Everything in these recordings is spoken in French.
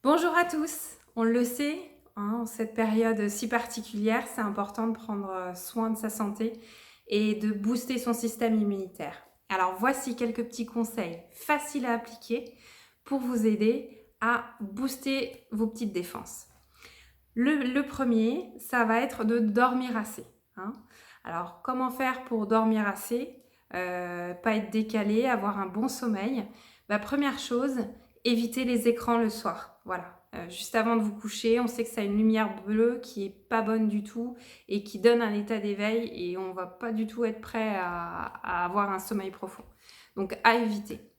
Bonjour à tous, on le sait, hein, en cette période si particulière, c'est important de prendre soin de sa santé et de booster son système immunitaire. Alors voici quelques petits conseils faciles à appliquer pour vous aider à booster vos petites défenses. Le premier, ça va être de dormir assez, hein. Alors comment faire pour dormir assez, pas être décalé, avoir un bon sommeil? Première chose, éviter les écrans le soir. Voilà, juste avant de vous coucher, on sait que ça a une lumière bleue qui est pas bonne du tout et qui donne un état d'éveil et on va pas du tout être prêt à avoir un sommeil profond. Donc à éviter.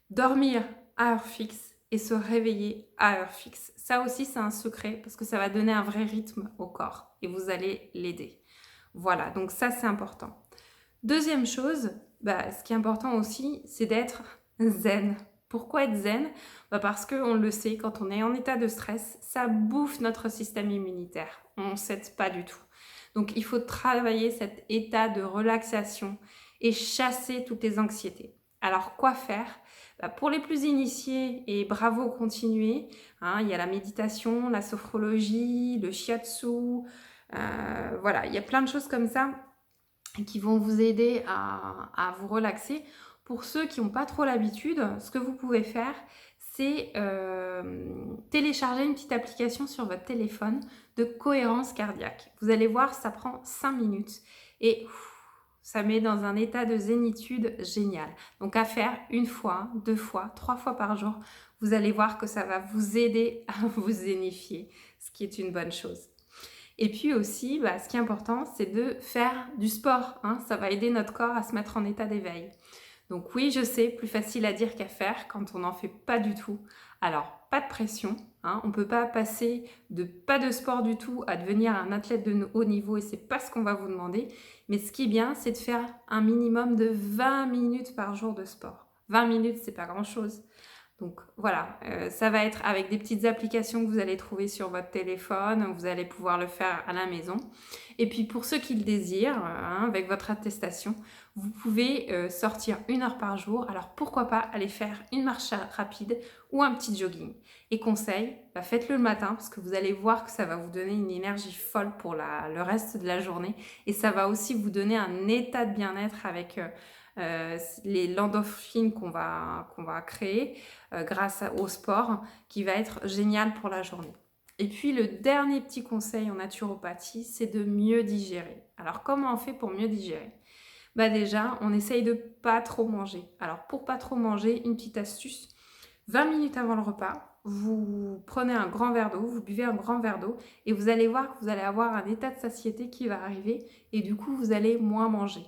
Dormir à heure fixe et se réveiller à heure fixe. Ça aussi, c'est un secret parce que ça va donner un vrai rythme au corps et vous allez l'aider. Voilà, donc ça, c'est important. Deuxième chose, ce qui est important aussi, c'est d'être zen. Pourquoi être zen? Parce qu'on le sait, quand on est en état de stress, ça bouffe notre système immunitaire. On ne s'aide pas du tout. Donc, il faut travailler cet état de relaxation et chasser toutes les anxiétés. Alors, quoi faire? Pour les plus initiés, et bravo, continuez, hein, il y a la méditation, la sophrologie, le shiatsu, voilà, il y a plein de choses comme ça qui vont vous aider à vous relaxer. Pour ceux qui n'ont pas trop l'habitude, ce que vous pouvez faire, c'est télécharger une petite application sur votre téléphone de cohérence cardiaque. Vous allez voir, ça prend 5 minutes et ça met dans un état de zénitude génial. Donc à faire une fois, 2 fois, 3 fois par jour, vous allez voir que ça va vous aider à vous zénifier, ce qui est une bonne chose. Et puis aussi, ce qui est important, c'est de faire du sport, hein. Ça va aider notre corps à se mettre en état d'éveil. Donc oui, je sais, plus facile à dire qu'à faire quand on n'en fait pas du tout. Alors, pas de pression, hein. On ne peut pas passer de pas de sport du tout à devenir un athlète de haut niveau et c'est pas ce qu'on va vous demander. Mais ce qui est bien, c'est de faire un minimum de 20 minutes par jour de sport. 20 minutes, c'est pas grand-chose. Donc voilà, ça va être avec des petites applications que vous allez trouver sur votre téléphone, vous allez pouvoir le faire à la maison. Et puis pour ceux qui le désirent, hein, avec votre attestation, vous pouvez sortir 1 heure par jour. Alors pourquoi pas aller faire une marche rapide ou un petit jogging. Et conseil, faites-le le matin parce que vous allez voir que ça va vous donner une énergie folle pour le reste de la journée. Et ça va aussi vous donner un état de bien-être avec l'endorphine qu'on va créer grâce au sport qui va être génial pour la journée. Et puis le dernier petit conseil en naturopathie, c'est de mieux digérer. Alors comment on fait pour mieux digérer? Déjà, on essaye de pas trop manger. Alors pour pas trop manger, une petite astuce, 20 minutes avant le repas, vous prenez un grand verre d'eau, vous buvez un grand verre d'eau et vous allez voir que vous allez avoir un état de satiété qui va arriver et du coup vous allez moins manger.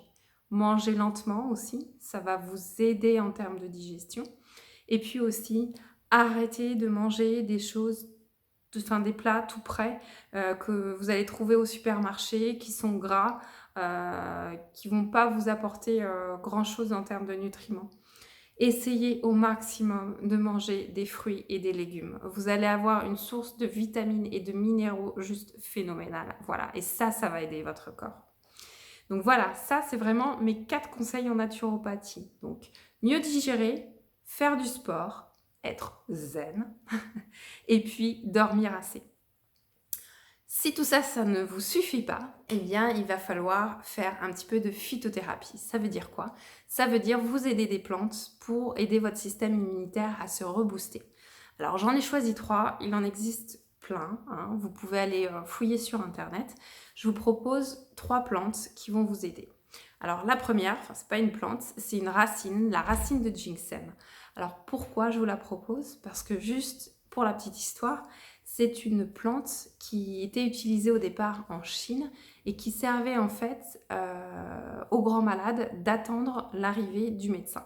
Mangez lentement aussi, ça va vous aider en termes de digestion. Et puis aussi, arrêtez de manger des choses, des plats tout prêts que vous allez trouver au supermarché, qui sont gras, qui ne vont pas vous apporter grand-chose en termes de nutriments. Essayez au maximum de manger des fruits et des légumes. Vous allez avoir une source de vitamines et de minéraux juste phénoménale. Voilà, et ça va aider votre corps. Donc voilà, ça c'est vraiment mes 4 conseils en naturopathie. Donc mieux digérer, faire du sport, être zen et puis dormir assez. Si tout ça, ça ne vous suffit pas, eh bien, il va falloir faire un petit peu de phytothérapie. Ça veut dire quoi? Ça veut dire vous aider des plantes pour aider votre système immunitaire à se rebooster. Alors, j'en ai choisi 3. Il en existe plein, hein. Vous pouvez aller fouiller sur Internet. Je vous propose 3 plantes qui vont vous aider. Alors, la première, c'est pas une plante, c'est une racine, la racine de ginseng. Alors, pourquoi je vous la propose? Parce que juste pour la petite histoire, c'est une plante qui était utilisée au départ en Chine et qui servait en fait aux grands malades d'attendre l'arrivée du médecin.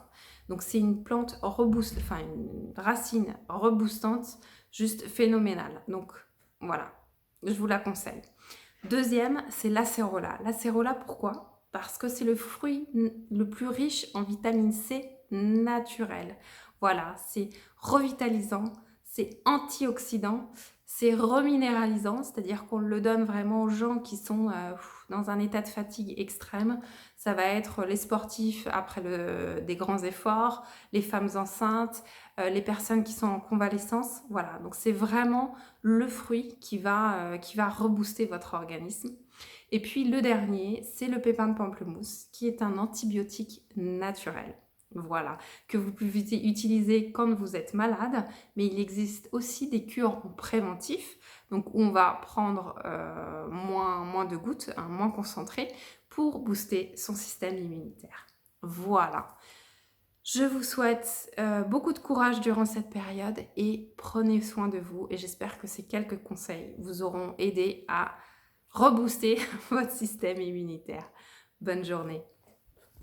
Donc c'est une plante une racine reboostante juste phénoménale. Donc voilà, je vous la conseille. Deuxième, c'est l'acérola. L'acérola, pourquoi? Parce que c'est le fruit le plus riche en vitamine C naturelle. Voilà, c'est revitalisant, c'est antioxydant, c'est reminéralisant, c'est-à-dire qu'on le donne vraiment aux gens qui sont dans un état de fatigue extrême. Ça va être les sportifs après des grands efforts, les femmes enceintes, les personnes qui sont en convalescence. Voilà, donc c'est vraiment le fruit qui va rebooster votre organisme. Et puis le dernier, c'est le pépin de pamplemousse, qui est un antibiotique naturel. Voilà, que vous pouvez utiliser quand vous êtes malade, mais il existe aussi des cures en préventif, donc où on va prendre moins de gouttes, hein, moins concentré, pour booster son système immunitaire. Voilà. Je vous souhaite beaucoup de courage durant cette période et prenez soin de vous. Et j'espère que ces quelques conseils vous auront aidé à rebooster votre système immunitaire. Bonne journée.